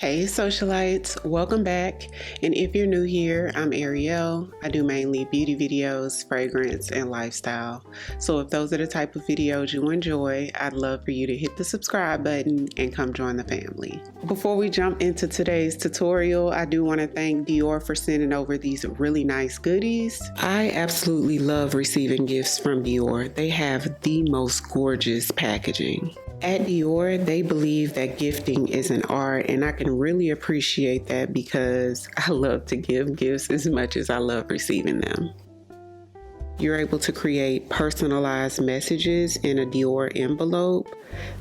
Hey socialites, welcome back. And if you're new here, I'm Ariell. I do mainly beauty videos, fragrance, and lifestyle. So if those are the type of videos you enjoy, I'd love for you to hit the subscribe button and come join the family. Before we jump into today's tutorial, I do want to thank Dior for sending over these really nice goodies. I absolutely love receiving gifts from Dior. They have the most gorgeous packaging. At Dior, they believe that gifting is an art, and I can really appreciate that because I love to give gifts as much as I love receiving them. You're able to create personalized messages in a Dior envelope.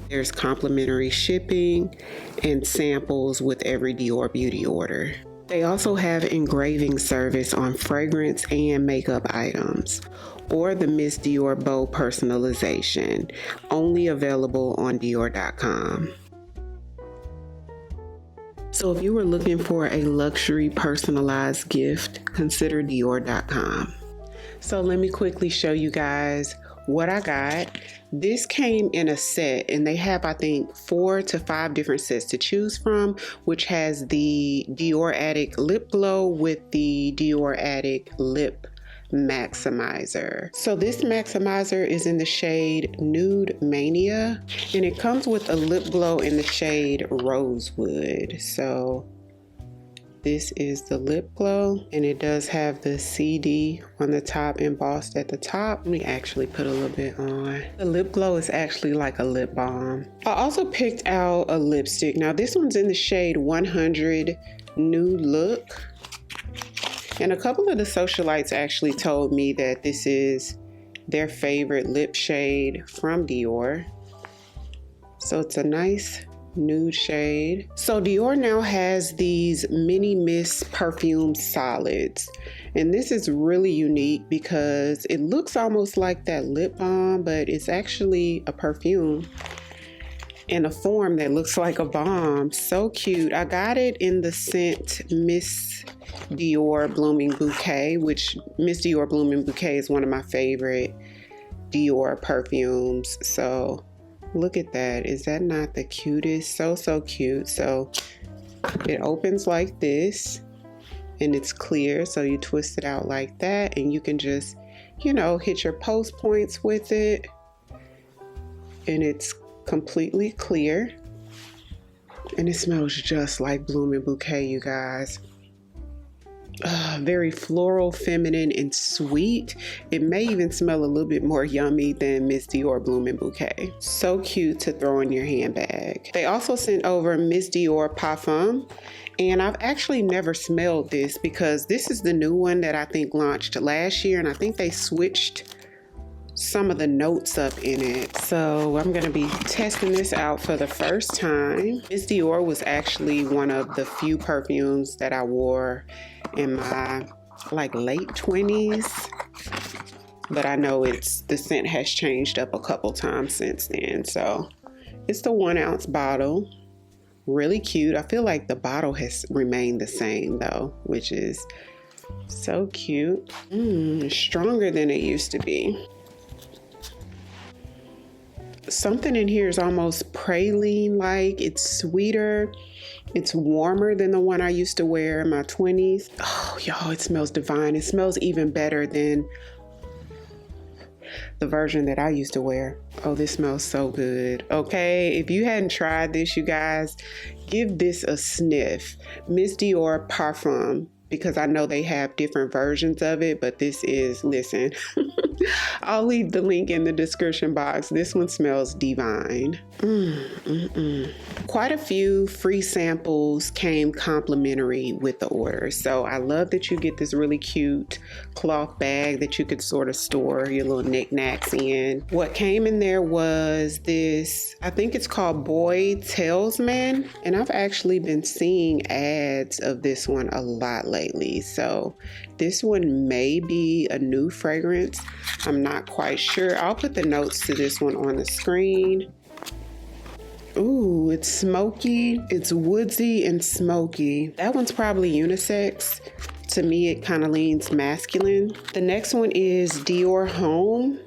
There's complimentary shipping and samples with every Dior beauty order. They also have engraving service on fragrance and makeup items, or the Miss Dior bow personalization, only available on Dior.com. So if you were looking for a luxury personalized gift, consider Dior.com. So let me quickly show you guys what I got. This came in a set, and they have, I think, 4 to 5 different sets to choose from, which has the Dior Addict Lip Glow with the Dior Addict Lip Maximizer. So this maximizer is in the shade Nude Mania, and it comes with a lip glow in the shade Rosewood. So this is the lip glow, and it does have the CD on the top embossed at the top. Let me actually put a little bit on. The lip glow is actually like a lip balm. I also picked out a lipstick. Now this one's in the shade 100 Nude Look. And a couple of the socialites actually told me that this is their favorite lip shade from Dior. So it's a nice nude shade. So Dior now has these mini mist perfume solids, and this is really unique because it looks almost like that lip balm, but it's actually a perfume in a form that looks like a balm. So cute. I got it in the scent Miss Dior Blooming Bouquet, which Miss Dior Blooming Bouquet is one of my favorite Dior perfumes. So look at that. Is that not the cutest? So cute. So it opens like this, and it's clear. So you twist it out like that, and you can just, you know, hit your post points with it, and it's completely clear. And it smells just like Blooming Bouquet, you guys. Very floral, feminine, and sweet. It may even smell a little bit more yummy than Miss Dior Blooming Bouquet. So cute to throw in your handbag. They also sent over Miss Dior Parfum, and I've actually never smelled this because this is the new one that I think launched last year, and I think they switched some of the notes up in it. So I'm gonna be testing this out for the first time. Miss Dior was actually one of the few perfumes that I wore in my late 20s, but I know the scent has changed up a couple times since then. So it's the 1 ounce bottle, really cute. I feel like the bottle has remained the same though, which is so cute. Stronger than it used to be. Something in here is almost praline like. It's sweeter. It's warmer than the one I used to wear in my 20s. Oh, y'all, it smells divine. It smells even better than the version that I used to wear. Oh, this smells so good. Okay, if you hadn't tried this, you guys, give this a sniff. Miss Dior Parfum, because I know they have different versions of it, but this is, listen, I'll leave the link in the description box. This one smells divine. Quite a few free samples came complimentary with the order. So I love that you get this really cute cloth bag that you could sort of store your little knickknacks in. What came in there was this, I think it's called Bois Talisman, and I've actually been seeing ads of this one a lot lately. So this one may be a new fragrance. I'm not quite sure. I'll put the notes to this one on the screen. Ooh, it's smoky. It's woodsy and smoky. That one's probably unisex. To me, it kind of leans masculine. The next one is Dior Home.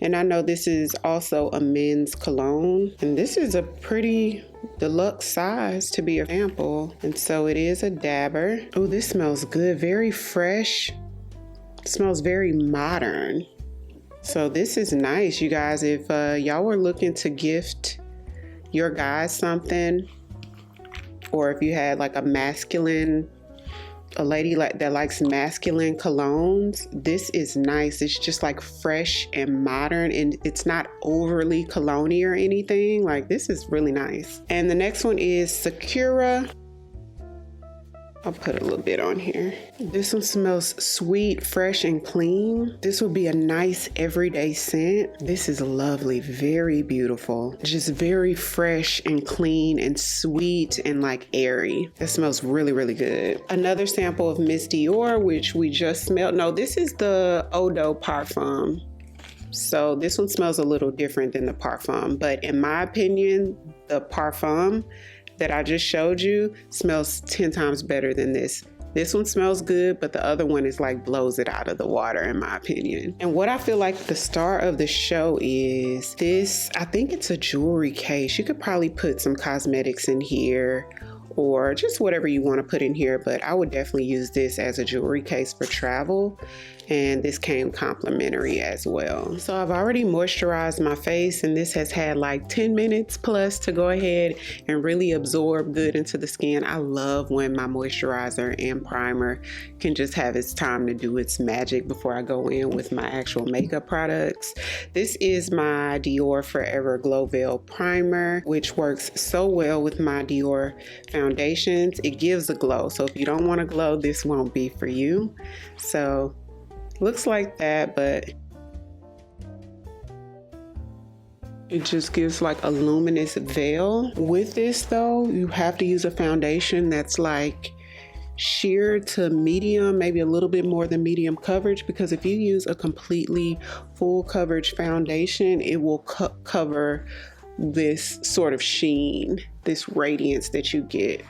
And I know this is also a men's cologne, and this is a pretty deluxe size to be a sample. And so it is a dabber. Oh, this smells good, very fresh. It smells very modern. So this is nice, you guys. If y'all were looking to gift your guys something, or if you had like a lady that likes masculine colognes, this is nice. It's just like fresh and modern, and it's not overly cologne-y or anything. Like, this is really nice. And the next one is Sakura. I'll put a little bit on here. This one smells sweet, fresh, and clean. This would be a nice everyday scent. This is lovely, very beautiful. Just very fresh and clean and sweet and like airy. It smells really, really good. Another sample of Miss Dior, which we just smelled. No, this is the Eau de Parfum. So this one smells a little different than the Parfum, but in my opinion, the Parfum that I just showed you smells 10 times better than this. This one smells good, but the other one is like blows it out of the water in my opinion. And what I feel like the star of the show is this, I think it's a jewelry case. You could probably put some cosmetics in here or just whatever you want to put in here, but I would definitely use this as a jewelry case for travel. And this came complimentary as well. So I've already moisturized my face, and this has had like 10 minutes plus to go ahead and really absorb good into the skin. I love when my moisturizer and primer can just have its time to do its magic before I go in with my actual makeup products. This is my Dior Forever Glow Veil Primer, which works so well with my Dior foundations. It gives a glow. So if you don't want to glow, this won't be for you. So looks like that, but it just gives like a luminous veil. With this though, you have to use a foundation that's like sheer to medium, maybe a little bit more than medium coverage, because if you use a completely full coverage foundation, it will cover this sort of sheen, this radiance that you get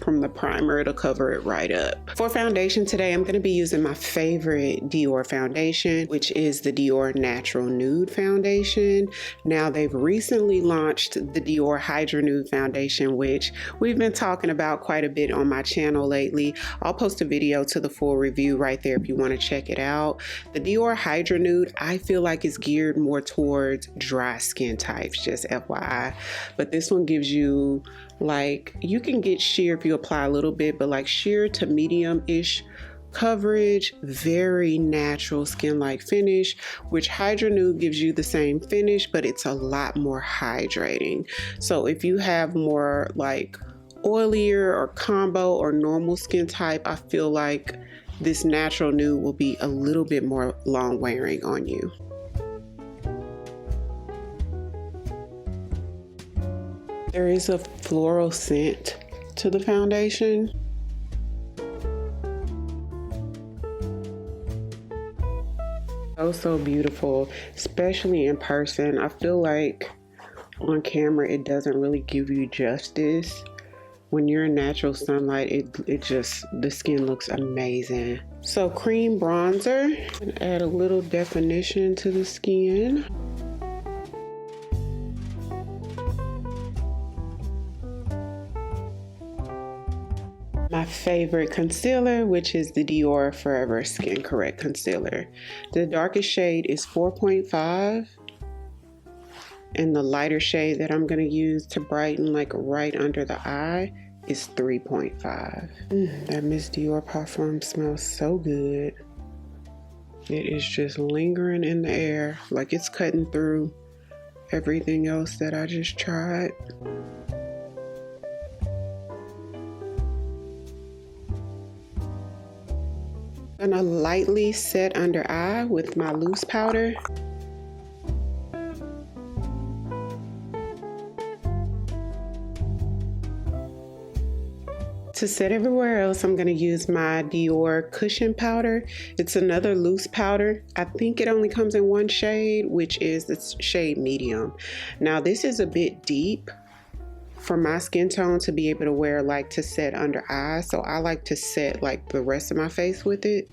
from the primer. It'll cover it right up. For foundation today, I'm going to be using my favorite Dior foundation, which is the Dior Natural Nude foundation. Now they've recently launched the Dior Hydra Nude foundation, which we've been talking about quite a bit on my channel lately. I'll post a video to the full review right there if you want to check it out. The Dior Hydra Nude, I feel like is geared more towards dry skin types, just FYI. But this one gives you like, you can get sheer if you apply a little bit, but like sheer to medium-ish coverage, very natural skin-like finish, which Hydra Nude gives you the same finish, but it's a lot more hydrating. So if you have more like oilier or combo or normal skin type, I feel like this Natural Nude will be a little bit more long wearing on you. There is a floral scent to the foundation. So beautiful, especially in person. I feel like on camera it doesn't really give you justice. When you're in natural sunlight, it just, the skin looks amazing. So cream bronzer, and add a little definition to the skin. My favorite concealer, which is the Dior Forever Skin Correct Concealer. The darkest shade is 4.5, and the lighter shade that I'm going to use to brighten like right under the eye is 3.5. That Miss Dior Parfum smells so good. It is just lingering in the air, like it's cutting through everything else that I just tried. I'm gonna lightly set under eye with my loose powder. To set everywhere else, I'm gonna use my Dior Cushion Powder. It's another loose powder. I think it only comes in one shade, which is the shade Medium. Now this is a bit deep for my skin tone to be able to wear, like to set under eye. So I like to set like the rest of my face with it.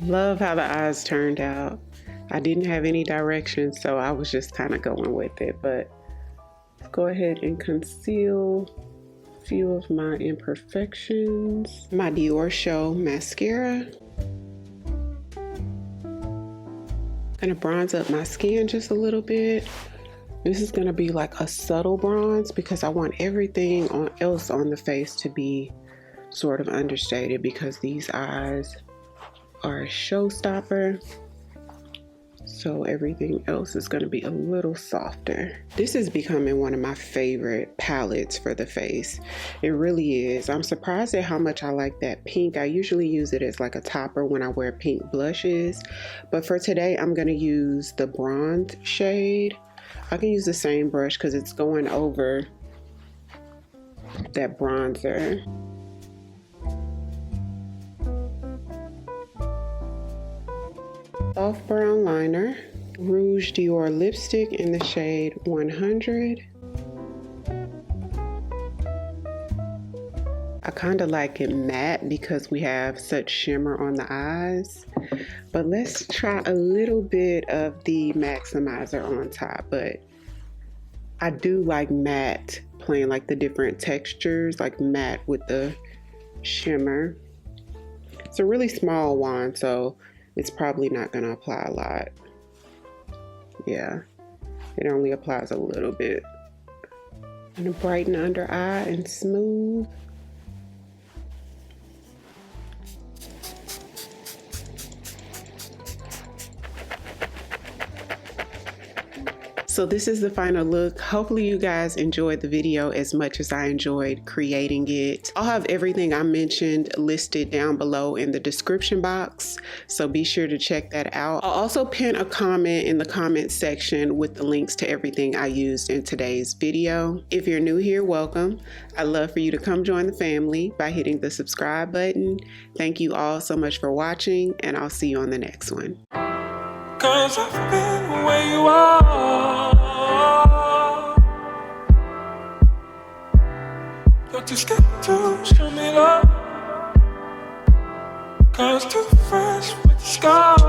Love how the eyes turned out. I didn't have any directions, so I was just kind of going with it. But let's go ahead and conceal a few of my imperfections. My Dior Show mascara. Gonna bronze up my skin just a little bit. This is gonna be like a subtle bronze because I want everything else on the face to be sort of understated because these eyes are a showstopper. So everything else is going to be a little softer. This is becoming one of my favorite palettes for the face. It really is. I'm surprised at how much I like that pink. I usually use it as like a topper when I wear pink blushes. But for today, I'm going to use the bronze shade. I can use the same brush because it's going over that bronzer. Soft brown liner, Rouge Dior lipstick in the shade 100. I kind of like it matte because we have such shimmer on the eyes. But let's try a little bit of the maximizer on top. But I do like matte, playing like the different textures, like matte with the shimmer. It's a really small wand, so it's probably not going to apply a lot. Yeah, it only applies a little bit. I'm going to brighten under eye and smooth. So this is the final look. Hopefully you guys enjoyed the video as much as I enjoyed creating it. I'll have everything I mentioned listed down below in the description box, so be sure to check that out. I'll also pin a comment in the comment section with the links to everything I used in today's video. If you're new here, welcome. I'd love for you to come join the family by hitting the subscribe button. Thank you all so much for watching, and I'll see you on the next one. 'Cause I've been where you are. You're too scared to show me love. 'Cause too fresh with the scars.